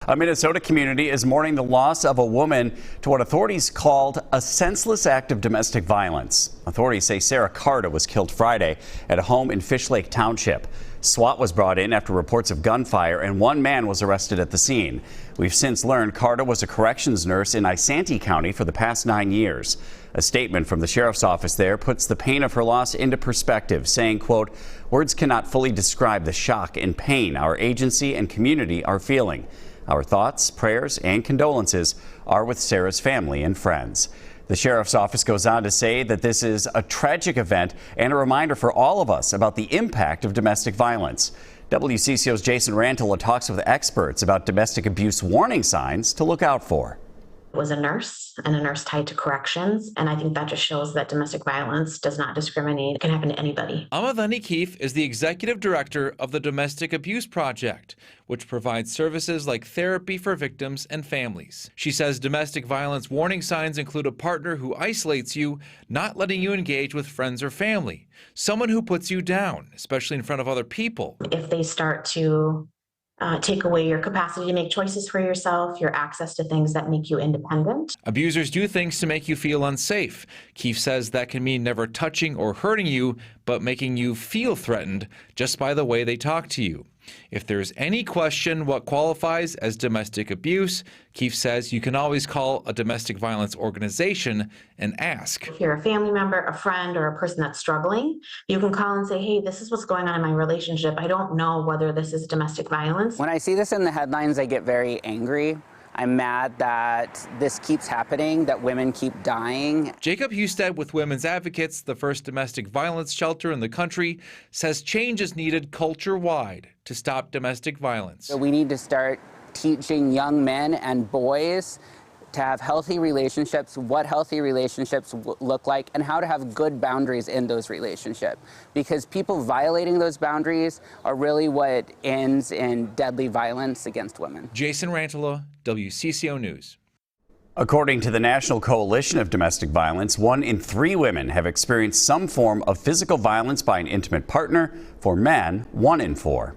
A Minnesota community is mourning the loss of a woman to what authorities called a senseless act of domestic violence. Authorities say Sarah Carda was killed Friday at a home in Fish Lake Township. SWAT was brought in after reports of gunfire, and one man was arrested at the scene. We've since learned Carda was a corrections nurse in Isanti County for the past 9 years. A statement from the sheriff's office there puts the pain of her loss into perspective, saying, quote, "Words cannot fully describe the shock and pain our agency and community are feeling. Our thoughts, prayers, and condolences are with Sarah's family and friends." The sheriff's office goes on to say that this is a tragic event and a reminder for all of us about the impact of domestic violence. WCCO's Jason Rantala talks with experts about domestic abuse warning signs to look out for. Was a nurse and a nurse tied to corrections. And I think that just shows that domestic violence does not discriminate. It can happen to anybody. Amadani Keefe is the executive director of the Domestic Abuse Project, which provides services like therapy for victims and families. She says domestic violence warning signs include a partner who isolates you, not letting you engage with friends or family, someone who puts you down, especially in front of other people. If they start to take away your capacity to make choices for yourself, your access to things that make you independent. Abusers do things to make you feel unsafe. Keefe says that can mean never touching or hurting you, but making you feel threatened just by the way they talk to you. If there's any question what qualifies as domestic abuse, Keefe says you can always call a domestic violence organization and ask. If you're a family member, a friend, or a person that's struggling, you can call and say, hey, this is what's going on in my relationship. I don't know whether this is domestic violence. When I see this in the headlines, I get very angry. I'm mad that this keeps happening, that women keep dying. Jacob Husted with Women's Advocates, the first domestic violence shelter in the country, says change is needed culture-wide to stop domestic violence. So we need to start teaching young men and boys to have healthy relationships, what healthy relationships look like, and how to have good boundaries in those relationships. Because people violating those boundaries are really what ends in deadly violence against women. Jason Rantala, WCCO News. According to the National Coalition of Domestic Violence, 1 in 3 women have experienced some form of physical violence by an intimate partner. For men, 1 in 4.